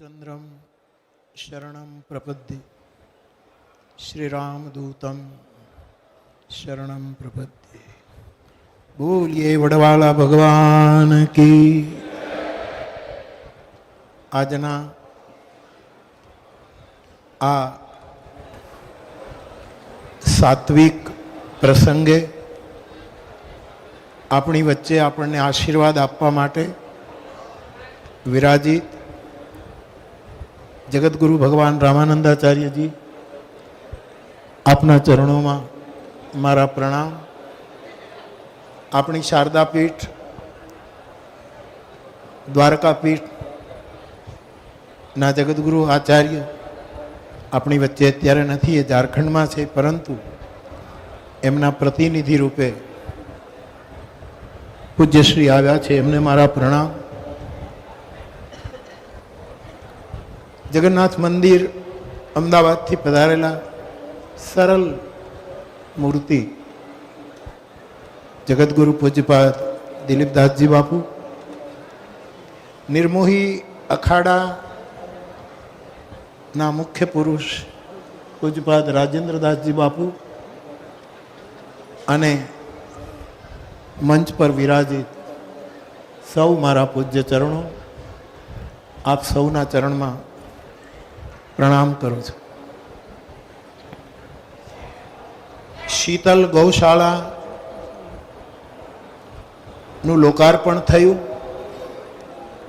रामचंद्रम शरणं प्रपद्ये श्रीरामदूतं शरणं प्रपद्ये। बोलिए वडवाला भगवान की। आजना आ सात्विक प्रसंगे अपनी वच्चे आपने आशीर्वाद आपवा माटे विराजित जगतगुरु भगवान रामानंदाचार्य जी, आपना चरणों में मारा प्रणाम। अपनी शारदा पीठ द्वारका पीठ ना जगतगुरु आचार्य अपनी वच्चे अत्यारे नथी, ए झारखंड में छे, परंतु एमना प्रतिनिधि रूपे पूज्यश्री आव्या छे, एमने मारा प्रणाम। जगन्नाथ मंदिर अमदावाद थी पधारेला सरल मूर्ति जगतगुरु पूज्यपाद दिलीपदास जी बापू, निर्मोही अखाड़ा ना मुख्य पुरुष पूज्यपाद राजेंद्रदास जी बापू अने मंच पर विराजित सौ मारा पूज्य चरणों, आप सौना चरण में प्रणाम करो छो। शीतल गौशाला नु लोकार्पण थयुं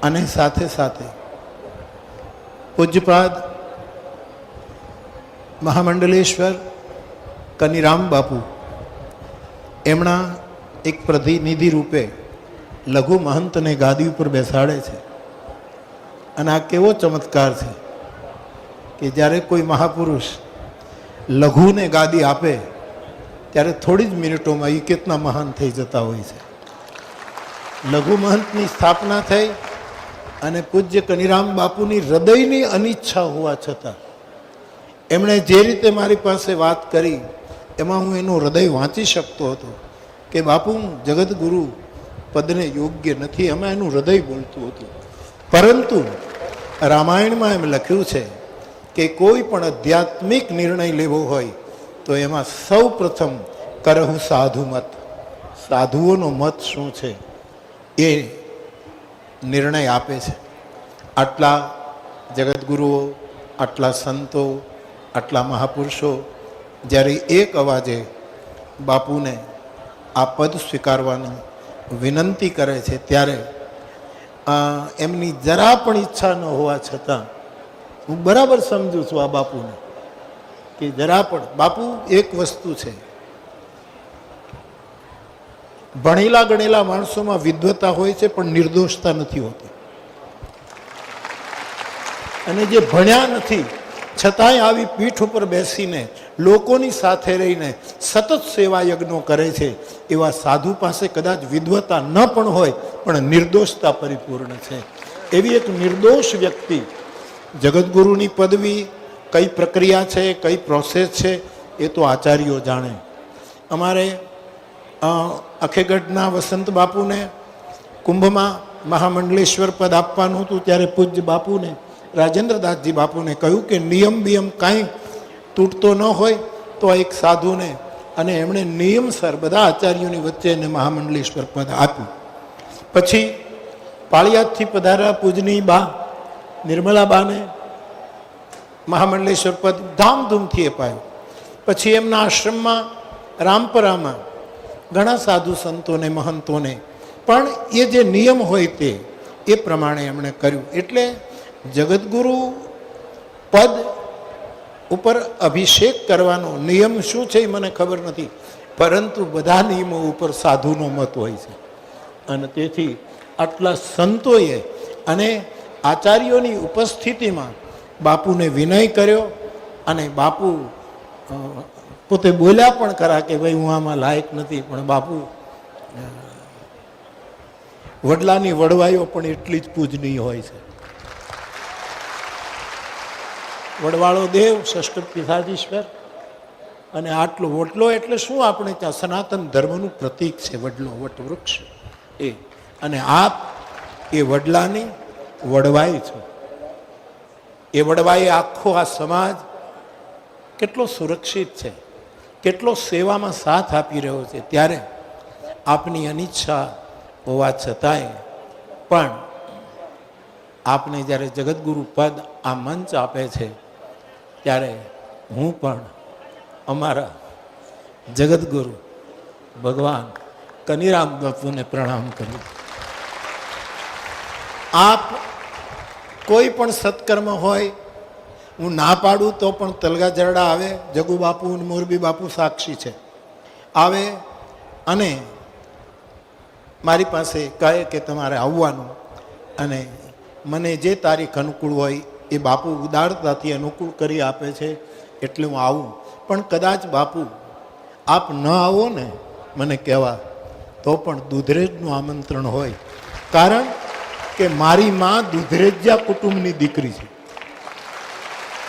अने साथे साथे पूज्यपाद महामंडलेश्वर कनीराम बापू एमना एक प्रतिनिधि रूपे लघु महंत ने गादी पर बेसाड़े छे। अने आ केवो चमत्कार छे कि જ્યારે कोई महापुरुष लघु ने गादी आपे त्यारे थोड़ी ज मिनिटों में ये कितना महान थई जता होय छे। लघु महंतनी स्थापना थई अने पूज्य कनीराम बापूनी हृदयनी अनिच्छा होवा छतां एमणे जे रीते मारी पासे वात करी एमां हूँ एनुं हृदय वाँची शकतो हतो कि बापू जगतगुरु पदने योग्य नथी, एमां एनुं हृदय बोलतुं हतुं। परंतु रामायण में एम लख्युं छे कि कोई पण आध्यात्मिक निर्णय लेवो होय तो एमां सौ प्रथम करहु साधु मत, साधुओनो मत शुं छे ए निर्णय आपे छे। आटला जगतगुरुओ, आटला संतो, आटला महापुरुषो ज्यारे एक अवाजे बापूने आ पद स्वीकारवानी विनंती करे छे त्यारे एमनी जरा पण इच्छा न होवा छतां हूँ बराबर समझू छूँ आ बापू ने कि जरा पण बापू एक वस्तु है, भणेला गणेला माणसों में विद्वता होय छे पण निर्दोषता नहीं होती। अने जे भण्या नहीं छतांय आवी पीठ पर बेसीने लोकोनी साथे रहीने सतत सेवा यज्ञों करे छे एवा साधु पासे कदाच विद्वता न पण होय पण निर्दोषता परिपूर्ण छे। एवी एक निर्दोष व्यक्ति जगतगुरुनी पदवी कई प्रक्रिया है, कई प्रोसेस है, ये तो आचार्यों जाने। अमारे अखेगढ़ना वसंत बापू ने कुंभ में महामंडलेश्वर पद आपवानुं हतुं त्यारे पूज्य बापू ने राजेंद्रदास जी बापू ने कहूँ कि नियम बियम कहीं तूटतो न होय तो एक साधु ने अने एमणे नियमसर बधा आचार्योनी वच्चे ने महामंडलेश्वर पद आप्युं। पछी पाळियादथी पधार्या पूजनी बा निर्मला बा ने महामंडलेश्वर पद धामधूमथी अपायुं। पछी एमना आश्रम में रामपरा में घणा साधु संतों ने महंतों ने पण ये जे नियम होय ते ए प्रमाणे एमणे कर्युं। एटले जगतगुरु पद उपर अभिषेक करवानो नियम शुं छे मने खबर नथी, परंतु बधा नियमों उपर साधुनो मत होय छे। अने तेथी आटला संतोए अने आचार्योनी उपस्थिति में बापू ने विनय कर्यो अने बापू पोते बोल्या पण खरा कि भाई हूँ आमां लायक नथी, पण बापू वडलानी वडवाईओ पण एटली ज पूजनीय होय छे। वडवाळो देव षष्ठ पीठाधीश्वर अने आटलो वडलो एटले शुं आपणे त्यां सनातन धर्मनुं प्रतीक छे वडलो वटवृक्ष ए। अने आप ए वडलानी वडवाई छो। એ વડવાએ આખો આ સમાજ કેટલો સુરક્ષિત છે, કેટલો સેવામાં સાથ આપી રહ્યો છે. ત્યારે આપની અનિચ્છા હોવા છતાંય પણ આપને જ્યારે જગતગુરુ પદ આ મંચ આપે છે ત્યારે હું પણ અમારા જગતગુરુ ભગવાન કનીરામ બાપુને પ્રણામ કરું. આપ કોઈ પણ સત્કર્મ હોય, હું ના પાડું તો પણ તલગા જરડા આવે, જગુ બાપુ અને મોરબી બાપુ સાક્ષી છે, આવે અને મારી પાસે કહે કે તમારે આવવાનું, અને મને જે તારીખ અનુકૂળ હોય એ બાપુ ઉદારતાથી અનુકૂળ કરી આપે છે, એટલે હું આવું. પણ કદાચ બાપુ આપ ન આવો ને મને કહેવા, તો પણ દુધરેજનું આમંત્રણ હોય. કારણ કે મારી માં દુધરેજિયા કુટુંબની દીકરી છે.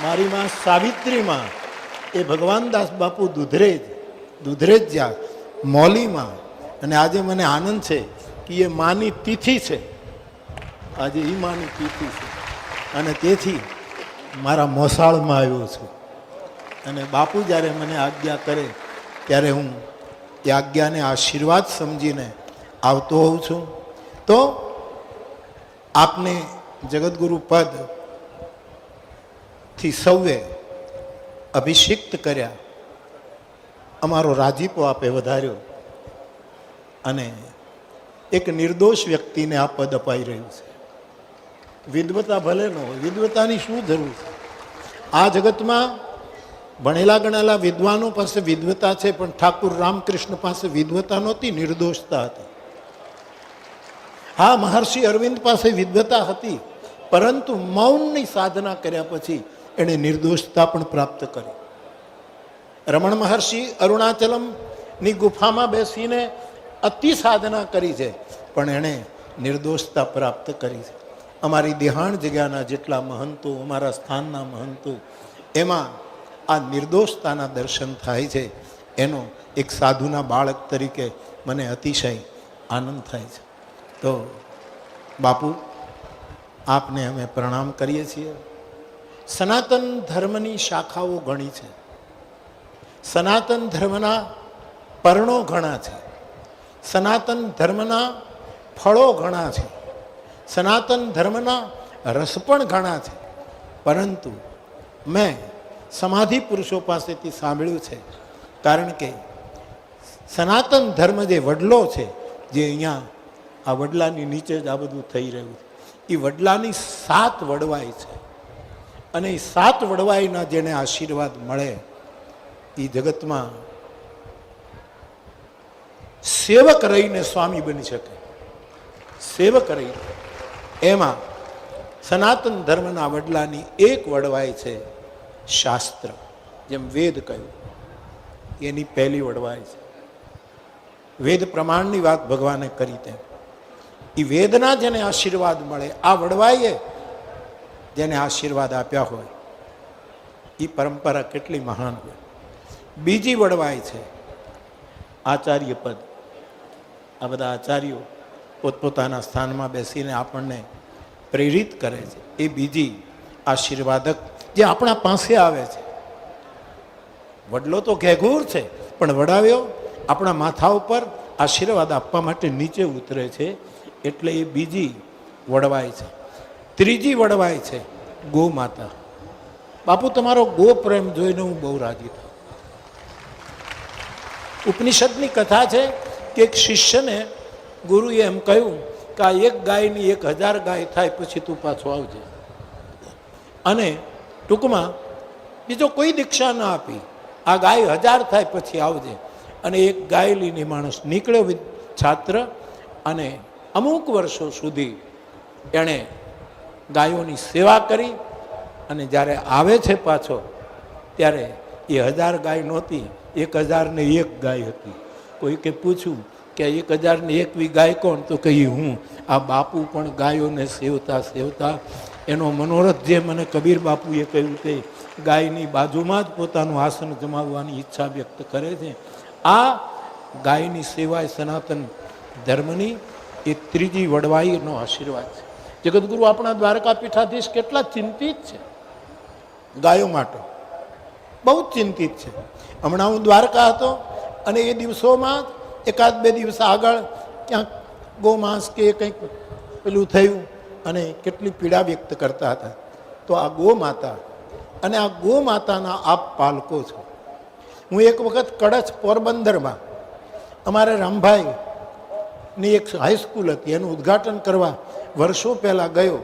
મારી માં સાવિત્રીમાં એ ભગવાનદાસ બાપુ દુધરેજિયા મૌલીમાં. અને આજે મને આનંદ છે કે એ માની તિથિ છે, આજે એ માની તિથિ છે, અને તેથી મારા મોસાળમાં આવ્યો છું. અને બાપુ જ્યારે મને આજ્ઞા કરે ત્યારે હું એ આજ્ઞાને આશીર્વાદ સમજીને આવતો હોઉં છું. તો આપને જગતગુરુ પદ થી સૌએ અભિષિક્ત કર્યા, અમારો રાજીપો આપે વધાર્યો, અને એક નિર્દોષ વ્યક્તિને આ પદ અપાઈ રહ્યું છે. વિદ્વતા ભલે ન હોય, વિદ્વતાની શું જરૂર છે? આ જગતમાં ભણેલા ગણેલા વિદ્વાનો પાસે વિદ્વતા છે, પણ ઠાકુર રામકૃષ્ણ પાસે વિદ્વતા નહોતી, નિર્દોષતા હતી. હા, મહર્ષિ અરવિંદ પાસે વિદ્વતા હતી, પરંતુ મૌનની સાધના કર્યા પછી એણે નિર્દોષતા પણ પ્રાપ્ત કરી. રમણ મહર્ષિ અરુણાચલમની ગુફામાં બેસીને અતિ સાધના કરી છે, પણ એણે નિર્દોષતા પ્રાપ્ત કરી છે. અમારી દેહાણ જગ્યાના જેટલા મહંતો, અમારા સ્થાનના મહંતો, એમાં આ નિર્દોષતાના દર્શન થાય છે. એનો એક સાધુના બાળક તરીકે મને અતિશય આનંદ થાય છે. તો બાપુ, આપને અમે પ્રણામ કરીએ છીએ. સનાતન ધર્મની શાખાઓ ઘણી છે, સનાતન ધર્મના પરણો ઘણા છે, સનાતન ધર્મના ફળો ઘણા છે, સનાતન ધર્મના રસ પણ ઘણા છે. પરંતુ મેં સમાધિ પુરુષો પાસેથી સાંભળ્યું છે, કારણ કે સનાતન ધર્મ જે વડલો છે, જે અહીંયા આ વડલાની નીચે જ આ બધું થઈ રહ્યું છે, એ વડલાની 7 વડવાઈ છે, અને એ 7 વડવાઈના જેને આશીર્વાદ મળે એ જગતમાં સેવક રહીને સ્વામી બની શકે. સેવક રહીને, એમાં સનાતન ધર્મના વડલાની એક વડવાઈ છે શાસ્ત્ર. જેમ વેદ કહ્યું, એની પહેલી વડવાઈ છે. વેદ પ્રમાણની વાત ભગવાને કરી તેમ એ વેદના જેને આશીર્વાદ મળે, આ વડવાઈએ જેને આશીર્વાદ આપ્યા હોય, એ પરંપરા કેટલી મહાન હોય. બીજી વડવાઈ છે આચાર્ય પદ. આ બધા આચાર્યો પોતપોતાના સ્થાનમાં બેસીને આપણને પ્રેરિત કરે છે. એ બીજી આશીર્વાદક જે આપણા પાસે આવે છે. વડલો તો ઘેઘૂર છે, પણ વડાવ્યો આપણા માથા ઉપર આશીર્વાદ આપવા માટે નીચે ઉતરે છે, એટલે એ બીજી વડવાઈ છે. ત્રીજી વડવાઈ છે ગો માતા. બાપુ, તમારો ગો પ્રેમ જોઈને હું બહુ રાજી થયો. ઉપનિષદની કથા છે કે એક શિષ્યને ગુરુએ એમ કહ્યું કે આ એક ગાયની 1000 ગાય થાય પછી તું પાછો આવજે. અને ટૂંકમાં બીજો કોઈ દીક્ષા ના આપી, આ ગાય 1000 થાય પછી આવજે. અને એક ગાય લઈને માણસ નીકળ્યો છાત્ર, અને અમુક વર્ષો સુધી એણે ગાયોની સેવા કરી. અને જ્યારે આવે છે પાછો, ત્યારે એ 1000 ગાય નહોતી, 1001 ગાય હતી. કોઈકે પૂછ્યું કે 1001મી ગાય કોણ? તો કહી હું. આ બાપુ પણ ગાયોને સેવતા સેવતા એનો મનોરથ જે મને કબીર બાપુએ કહ્યું તે ગાયની બાજુમાં જ પોતાનું આસન જમાવવાની ઈચ્છા વ્યક્ત કરે છે. આ ગાયની સેવા સનાતન ધર્મની એ ત્રીજી વડવાઈનો આશીર્વાદ છે. જગતગુરુ આપણા દ્વારકા પીઠાધીશ કેટલા ચિંતિત છે. ગાયો માટે બહુ જ ચિંતિત છે. હમણાં હું દ્વારકા હતો અને એ દિવસોમાં એકાદ બે દિવસ આગળ ક્યાંક ગોમાંસ કે કંઈક પેલું થયું અને કેટલી પીડા વ્યક્ત કરતા હતા. તો આ ગો માતા અને આ ગો માતાના આપ પાલકો છો. હું એક વખત કચ્છ પોરબંદરમાં અમારે રામભાઈની એક હાઈસ્કૂલ હતી, એનું ઉદ્ઘાટન કરવા વર્ષો પહેલાં ગયો,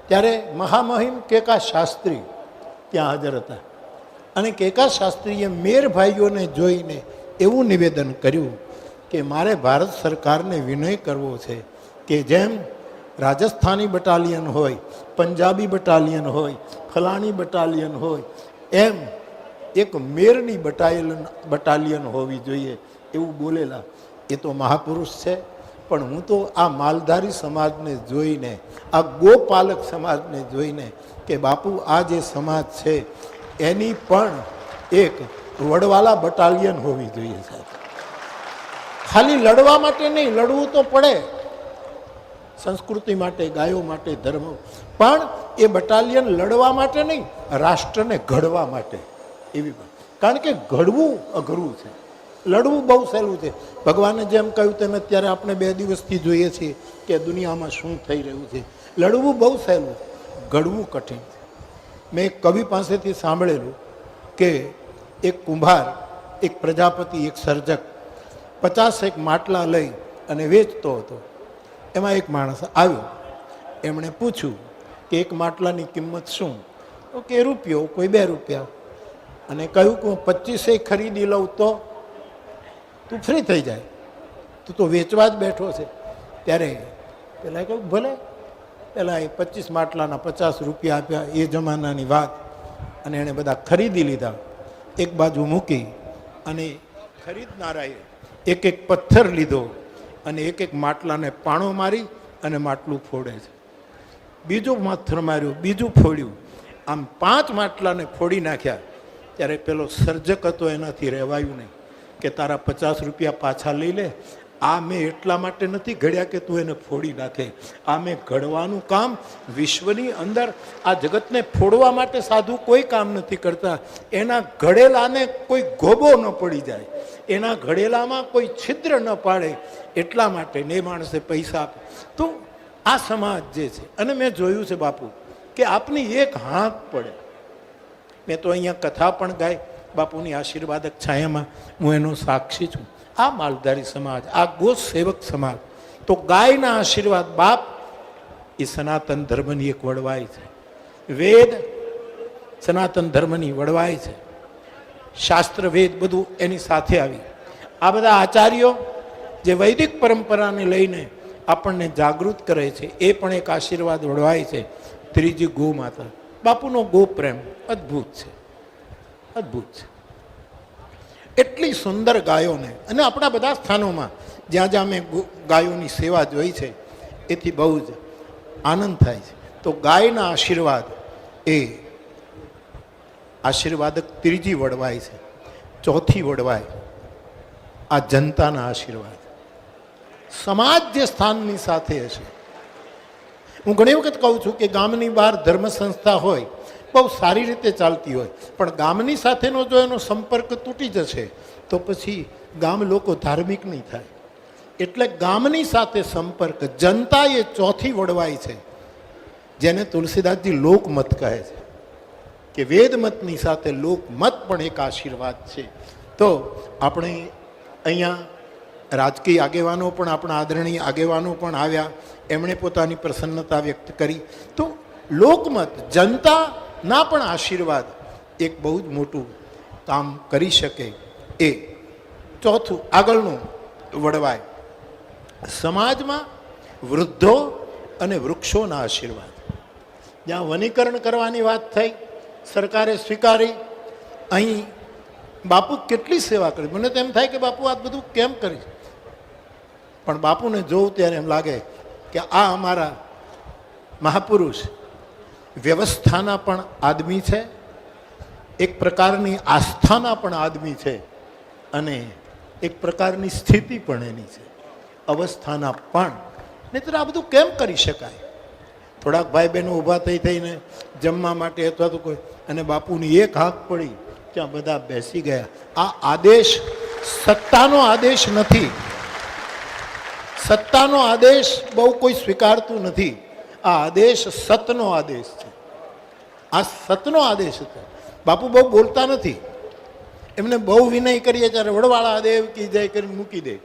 ત્યારે મહામહિમ કેકા શાસ્ત્રી ત્યાં હાજર હતા. અને કેકા શાસ્ત્રીએ મેર ભાઈઓને જોઈને એવું નિવેદન કર્યું કે મારે ભારત સરકારને વિનય કરવો છે કે જેમ રાજસ્થાની બટાલિયન હોય, પંજાબી બટાલિયન હોય, ફલાણી બટાલિયન હોય, એમ એક મેરની બટાલિયન હોવી જોઈએ એવું બોલેલા. એ તો મહાપુરુષ છે. પણ હું તો આ માલધારી સમાજને જોઈને, આ ગોપાલક સમાજને જોઈને કે બાપુ આ જે સમાજ છે એની પણ એક વડવાલા બટાલિયન હોવી જોઈએ સાહેબ. ખાલી લડવા માટે નહીં, લડવું તો પડે સંસ્કૃતિ માટે, ગાયો માટે, ધર્મ, પણ એ બટાલિયન લડવા માટે નહીં, રાષ્ટ્રને ઘડવા માટે. એવી કારણ કે ઘડવું અઘરું છે, લડવું બહુ સહેલું છે. ભગવાને જેમ કહ્યું તેમ અત્યારે આપણે 2 દિવસથી જોઈએ છીએ કે દુનિયામાં શું થઈ રહ્યું છે. લડવું બહુ સહેલું છે, ઘડવું કઠિન છે. મેં એક કવિ પાસેથી સાંભળેલું કે એક કુંભાર, એક પ્રજાપતિ, એક સર્જક 50 માટલા લઈ અને વેચતો હતો. એમાં એક માણસ આવ્યો, એમણે પૂછ્યું કે એક માટલાની કિંમત શું? તો કે રૂપિયો, કોઈ 2 રૂપિયા. અને કહ્યું કે હું 25 ખરીદી લઉં તો તું ફ્રી થઈ જાય, તું તો વેચવા જ બેઠો છે. ત્યારે પેલા કહ્યું ભલે. પેલા એ 25 માટલાના 50 રૂપિયા આપ્યા, એ જમાનાની વાત. અને એણે બધા ખરીદી લીધા, એક બાજુ મૂકી, અને ખરીદનારાએ એક એક પથ્થર લીધો અને એક એક માટલાને પાણો મારી અને માટલું ફોડે છે. બીજો પથ્થર માર્યો, બીજું ફોડ્યું, આમ 5 માટલાને ફોડી નાખ્યા. ત્યારે પેલો સર્જક હતો એનાથી રહેવાયું નહીં કે તારા 50 રૂપિયા પાછા લઈ લે, આ મેં એટલા માટે નથી ઘડ્યા કે તું એને ફોડી નાખે. આ મેં ઘડવાનું કામ વિશ્વની અંદર આ જગતને ફોડવા માટે સાધુ કોઈ કામ નથી કરતા. એના ઘડેલાને કોઈ ગોબો ન પડી જાય, એના ઘડેલામાં કોઈ છિદ્ર ન પાડે, એટલા માટે ને માણસે પૈસા આપે. તો આ સમાજ જે છે, અને મેં જોયું છે બાપુ કે આપની એક હાંક પડે. મેં તો અહીંયા કથા પણ ગાઈ બાપુની આશીર્વાદક છાયામાં, હું એનો સાક્ષી છું. આ માલધારી સમાજ, આ ગો સેવક સમાજ, તો ગાયના આશીર્વાદ બાપ એ સનાતન ધર્મની એક વડવાઈ છે. વેદ સનાતન ધર્મની વડવાઈ છે, શાસ્ત્ર વેદ બધું એની સાથે આવી. આ બધા આચાર્યો જે વૈદિક પરંપરાને લઈને આપણને જાગૃત કરે છે, એ પણ એક આશીર્વાદ વડવાય છે. ત્રીજી ગો માતા, બાપુનો ગો પ્રેમ અદ્ભુત છે, અદ્ભુત છે. એટલી સુંદર ગાયોને, અને આપણા બધા સ્થાનોમાં જ્યાં જ્યાં મેં ગાયોની સેવા જોઈ છે, એથી બહુ જ આનંદ થાય છે. તો ગાયના આશીર્વાદ એ આશીર્વાદક ત્રીજી વડવાય છે. ચોથી વડવાય આ જનતાના આશીર્વાદ. સમાજ જે સ્થાનની સાથે હશે, હું ઘણી વખત કહું છું કે ગામની બહાર ધર્મ સંસ્થા હોય, બહુ સારી રીતે ચાલતી હોય, પણ ગામની સાથેનો જો એનો સંપર્ક તૂટી જશે તો પછી ગામ લોકો ધાર્મિક નહીં થાય. એટલે ગામની સાથે સંપર્ક, જનતા એ ચોથી વડવાઈ છે, જેને તુલસીદાસજી લોકમત કહે છે કે વેદમતની સાથે લોકમત પણ એક આશીર્વાદ છે. તો આપણે અહીંયા રાજકીય આગેવાનો પણ, આપણા આદરણીય આગેવાનો પણ આવ્યા, એમણે પોતાની પ્રસન્નતા વ્યક્ત કરી. તો લોકમત, જનતાના પણ આશીર્વાદ એક બહુ જ મોટું કામ કરી શકે. એ ચોથું આગળનું વડવાય સમાજમાં વૃદ્ધો અને વૃક્ષોના આશીર્વાદ. જ્યાં વનીકરણ કરવાની વાત થઈ, સરકારે સ્વીકારી. અહીં બાપુ કેટલી સેવા કરી. મને તો એમ થાય કે બાપુ આ બધું કેમ કરી, પણ બાપુને જોઉં ત્યારે એમ લાગે કે આ અમારા મહાપુરુષ વ્યવસ્થાના પણ આદમી છે, એક પ્રકારની આસ્થાના પણ આદમી છે, અને એક પ્રકારની સ્થિતિ પણ એની છે, અવસ્થાના પણ. નહીંતર આ બધું કેમ કરી શકાય? થોડાક ભાઈ બહેનો ઊભા થઈને જમવા માટે અથવા તો કોઈ, અને બાપુની એક હાક પડી, ત્યાં બધા બેસી ગયા. આ આદેશ સત્તાનો આદેશ નથી. સત્તાનો આદેશ બહુ કોઈ સ્વીકારતું નથી. આ આદેશ સતનો આદેશ છે. આ સતનો આદેશ હતો. બાપુ બહુ બોલતા નથી, એમને બહુ વિનય કરીએ ત્યારે વડવાળા દેવ કી જય કરીને મૂકી દે.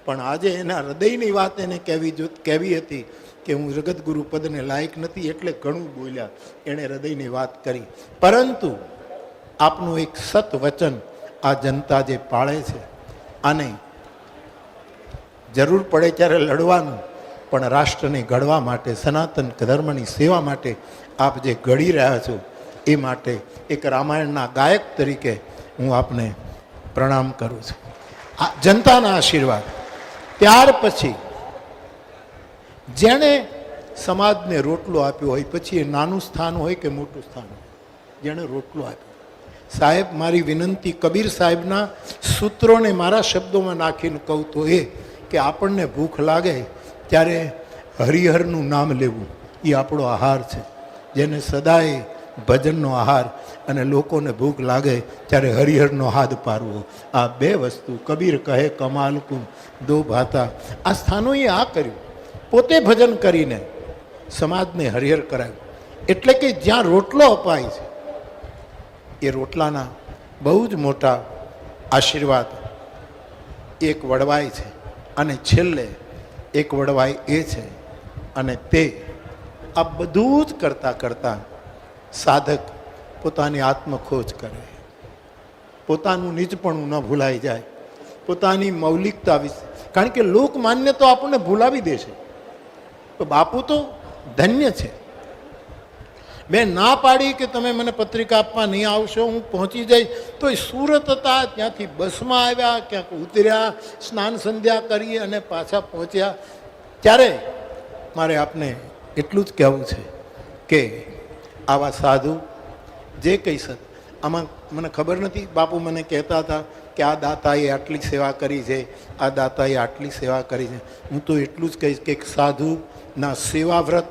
પણ આજે એના હૃદયની વાત એને કહેવી હતી કે હું જગતગુરુ પદને લાયક નથી, એટલે ઘણું બોલ્યા. એણે હૃદયની વાત કરી. પરંતુ આપનું એક સત વચન આ જનતા જે પાળે છે, આને જરૂર પડે ત્યારે લડવાનું, પણ રાષ્ટ્રને ઘડવા માટે, સનાતન ધર્મની સેવા માટે આપ જે ઘડી રહ્યા છો, એ માટે એક રામાયણના ગાયક તરીકે હું આપને પ્રણામ કરું છું. આ જનતાના આશીર્વાદ. ત્યાર પછી જેણે સમાજને રોટલો આપ્યો હોય, પછી એ નાનું સ્થાન હોય કે મોટું સ્થાન હોય, જેણે રોટલો આપ્યો. સાહેબ, મારી વિનંતી કબીર સાહેબના સૂત્રોને મારા શબ્દોમાં નાખીને કહું તો એ કે આપણને ભૂખ લાગે ત્યારે હરિહરનું નામ લેવું એ આપણો આહાર છે. જેને સદાય ભજનનો આહાર, અને લોકોને ભૂખ લાગે ત્યારે હરિહરનો હાથ પારવો, આ બે વસ્તુ. કબીર કહે કમાલ કુ દો ભાતા. આ સ્થાનોએ આ કર્યું, પોતે ભજન કરીને સમાજને હરિહર કરાવ્યું. એટલે કે જ્યાં રોટલો અપાય છે, એ રોટલાના બહુ જ મોટા આશીર્વાદ એક વડવાય છે. અને છેલ્લે એક વડવાય એ છે, અને તે આ બધું જ કરતાં કરતાં સાધક પોતાની આત્મખોજ કરે, પોતાનું નીચપણું ન ભૂલાઈ જાય, પોતાની મૌલિકતા વિશે. કારણ કે લોકમાન્ય તો આપણને ભૂલાવી દેશે. તો બાપુ તો ધન્ય છે. મેં ના પાડી કે તમે મને પત્રિકા આપવા નહીં આવશો, હું પહોંચી જઈશ. તો એ સુરત હતા, ત્યાંથી બસમાં આવ્યા, ક્યાંક ઉતર્યા, સ્નાન સંધ્યા કરી અને પાછા પહોંચ્યા. ત્યારે મારે આપને એટલું જ કહેવું છે કે આવા સાધુ જે કંઈ સત, આમાં મને ખબર નથી, બાપુ મને કહેતા હતા કે આ દાતાએ આટલી સેવા કરી છે, આ દાતાએ આટલી સેવા કરી છે. હું તો એટલું જ કહીશ કે સાધુના સેવાવ્રત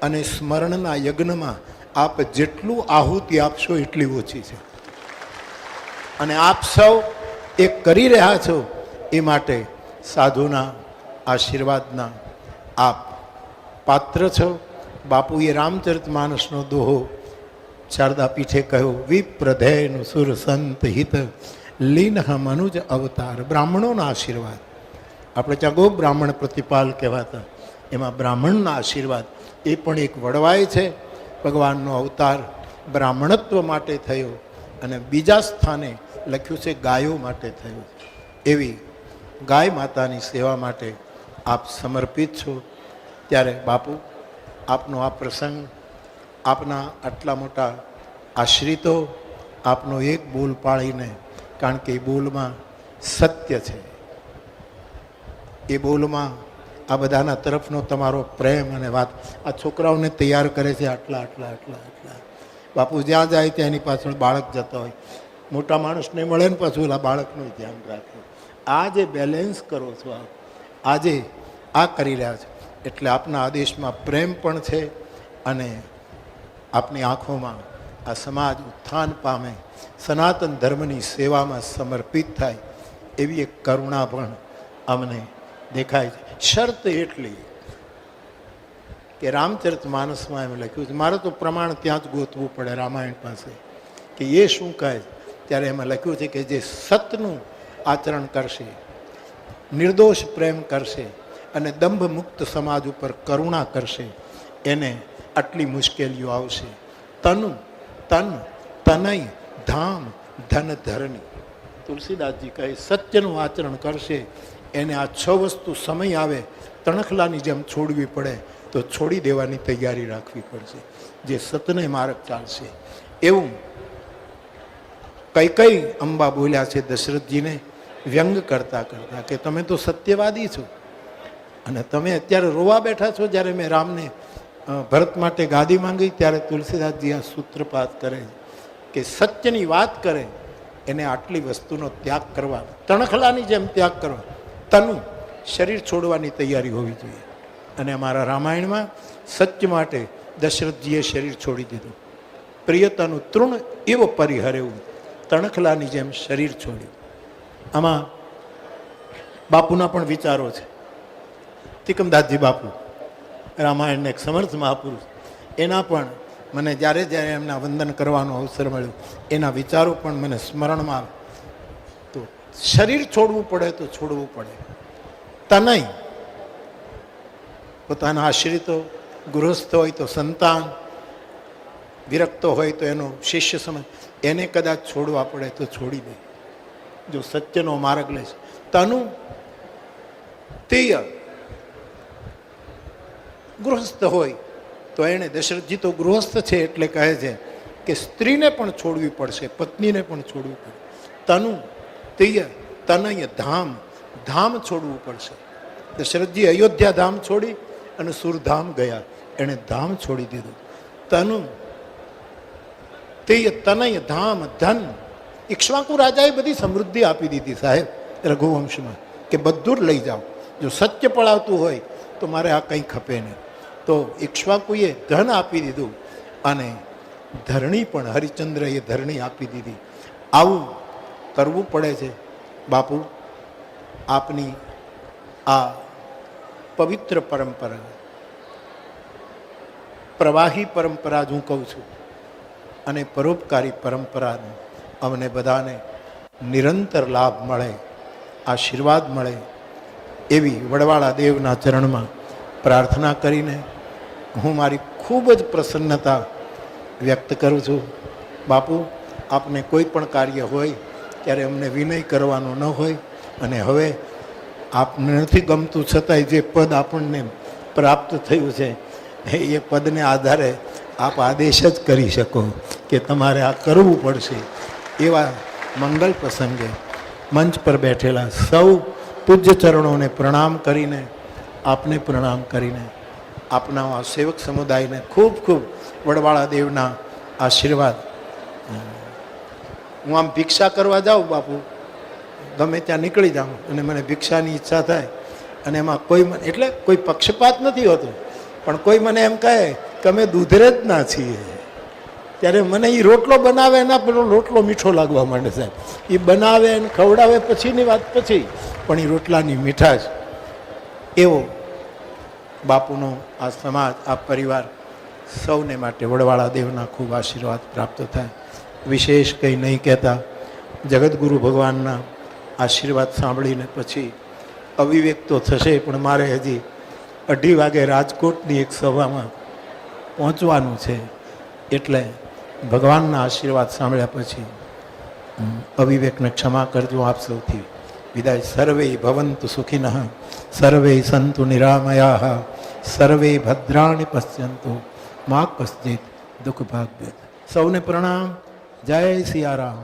અને સ્મરણના યજ્ઞમાં આપ જેટલું આહુતિ આપશો એટલી ઓછી છે. અને આપ સૌ એ કરી રહ્યા છો, એ માટે સાધુના આશીર્વાદના આપ પાત્ર છો. બાપુએ રામચરિતમાનસનો દોહો શારદા પીઠે કહ્યો, વિપ્રધેયનું સુર સંત હિત લીન મનુજ અવતાર. બ્રાહ્મણોના આશીર્વાદ. આપણે ત્યાં ગો બ્રાહ્મણ પ્રતિપાલ કહેવાતા, એમાં બ્રાહ્મણના આશીર્વાદ. એ પણ એક વડવાય છે. ભગવાનનો અવતાર બ્રાહ્મણત્વ માટે થયો, અને બીજા સ્થાને લખ્યું છે ગાયો માટે થયું. એવી ગાય માતાની સેવા માટે આપ સમર્પિત છો. ત્યારે બાપુ, આપનો આ પ્રસંગ, આપના આટલા મોટા આશ્રિતો આપનો એક બોલ પાળીને, કારણ કે એ બોલમાં સત્ય છે, એ બોલમાં આ બધાના તરફનો તમારો પ્રેમ અને વાત. આ છોકરાઓને તૈયાર કરે છે આટલા આટલા આટલા આટલા. બાપુ જ્યાં જાય ત્યાં એની પાછળ બાળક જતા હોય, મોટા માણસને મળે ને પાછું ઓલા બાળકનું ધ્યાન રાખે. આ જે બેલેન્સ કરો છો આપ, આજે આ કરી રહ્યા છો, એટલે આપના આદેશમાં પ્રેમ પણ છે, અને આપની આંખોમાં આ સમાજ ઉત્થાન પામે, સનાતન ધર્મની સેવામાં સમર્પિત થાય, એવી એક કરુણા પણ અમને દેખાય છે. શરત એટલી કે રામચરિતમાનસમાં એમ લખ્યું છે, મારે તો પ્રમાણ ત્યાં જ ગોતવું પડે રામાયણ પાસે કે એ શું કહે. ત્યારે એમાં લખ્યું છે કે જે સતનું આચરણ કરશે, નિર્દોષ પ્રેમ કરશે અને દંભ મુક્ત સમાજ ઉપર કરુણા કરશે, એને આટલી મુશ્કેલીઓ આવશે. તનય ધામ ધન ધરની. તુલસીદાસજી કહે સત્યનું આચરણ કરશે, એને આ 6 વસ્તુ સમય આવે તણખલાની જેમ છોડવી પડે તો છોડી દેવાની તૈયારી રાખવી પડશે. જે સતને માર્ગ ચાલશે. એવું કઈ અંબા બોલ્યા છે દશરથજીને વ્યંગ કરતા કરતા કે તમે તો સત્યવાદી છો, અને તમે અત્યારે રોવા બેઠા છો. જ્યારે મેં રામને ભરત માટે ગાદી માંગી ત્યારે તુલસીદાસજી આ સૂત્રપાત કરે કે સત્યની વાત કરે એને આટલી વસ્તુનો ત્યાગ કરવા, તણખલાની જેમ ત્યાગ કરવા, તનું શરીર છોડવાની તૈયારી હોવી જોઈએ. અને અમારા રામાયણમાં સત્ય માટે દશરથજીએ શરીર છોડી દીધું. પ્રિયતાનું તૃણ એવો પરિહર એવું તણખલાની જેમ શરીર છોડ્યું. આમાં બાપુના પણ વિચારો છે. તિકમદાસજી બાપુ રામાયણના એક સમર્થ મહાપુરુષ, એના પણ મને જ્યારે જ્યારે એમના વંદન કરવાનો અવસર મળ્યો એના વિચારો પણ મને સ્મરણમાં આવે. તો શરીર છોડવું પડે તો છોડવું પડે. તનય પોતાના આશ્રિતો, ગૃહસ્થ હોય તો સંતાન, વિરક્તો હોય તો એનો શિષ્ય સમજ, એને કદાચ છોડવા પડે તો છોડી દે જો સત્યનો માર્ગ લે છે. તનુ તેય ગૃહસ્થ હોય તો એણે, દશરથજી તો ગૃહસ્થ છે એટલે કહે છે કે સ્ત્રીને પણ છોડવી પડશે, પત્નીને પણ છોડવી પડે. તનુ તેય તનય ધામ, ધામ છોડવું પડશે. દશરથજી અયોધ્યા ધામ છોડી અને સુરધામ ગયા, એણે ધામ છોડી દીધું. તનુ તેય તનય ધામ ધન. ઇક્ષ્વાકુ રાજાએ બધી સમૃદ્ધિ આપી દીધી સાહેબ રઘુવંશમાં, કે બધું જ લઈ જાઓ. જો સત્ય પળાવતું હોય તો મારે આ કંઈ ખપે નહીં. તો ઇક્ષ્વાકુએ ધન આપી દીધું અને ધરણી પણ હરિચંદ્રએ ધરણી આપી દીધી. આવું કરવું પડે છે. બાપુ, આપની આ પવિત્ર પરંપરા, પ્રવાહી પરંપરા જ હું કહું છું, અને પરોપકારી પરંપરાનો અમને બધાને નિરંતર લાભ મળે, આશીર્વાદ મળે એવી વડવાળા દેવના ચરણમાં પ્રાર્થના કરીને હું મારી ખૂબ જ પ્રસન્નતા વ્યક્ત કરું છું. બાપુ, આપને કોઈ પણ કાર્ય હોય ત્યારે અમને વિનય કરવાનો ન હોય, અને હવે આપને નથી ગમતું છતાંય જે પદ આપણને પ્રાપ્ત થયું છે એ પદને આધારે આપ આદેશ જ કરી શકો કે તમારે આ કરવું પડશે. એવા મંગલ પ્રસંગે મંચ પર બેઠેલા સૌ પૂજ્ય ચરણોને પ્રણામ કરીને, આપને પ્રણામ કરીને, આપના આ સેવક સમુદાયને ખૂબ ખૂબ વડવાળા દેવના આશીર્વાદ. હું આમ ભિક્ષા કરવા જાઉં બાપુ, ગમે ત્યાં નીકળી જાઉં અને મને ભિક્ષાની ઈચ્છા થાય, અને એમાં કોઈ એટલે કોઈ પક્ષપાત નથી હોતો, પણ કોઈ મને એમ કહે કે અમે દૂધરે જ ના છીએ, ત્યારે મને એ રોટલો બનાવે એના પેલો રોટલો મીઠો લાગવા માંડે સાહેબ. એ બનાવે અને ખવડાવે પછીની વાત પછી, પણ એ રોટલાની મીઠાશ. એવો બાપુનો આ સમાજ, આ પરિવાર સૌને માટે વડવાળા દેવના ખૂબ આશીર્વાદ પ્રાપ્ત થાય. વિશેષ કંઈ નહીં કહેતા, જગતગુરુ ભગવાનના આશીર્વાદ સાંભળીને પછી અવિવેક તો થશે, પણ મારે હજી 2:30 વાગે રાજકોટની એક સભામાં પહોંચવાનું છે, એટલે ભગવાનના આશીર્વાદ સાંભળ્યા પછી અવિવેકને ક્ષમા કરજો. આપ સૌથી વિદાય. સર્વે ભવંતુ સુખિનઃ, સર્વે સંતુ નિરામયાઃ, સર્વે ભદ્રાણિ પશ્યન્તુ મા કશ્ચિત દુઃખ ભાગ્યત. સૌને પ્રણામ. જય સિયારામ.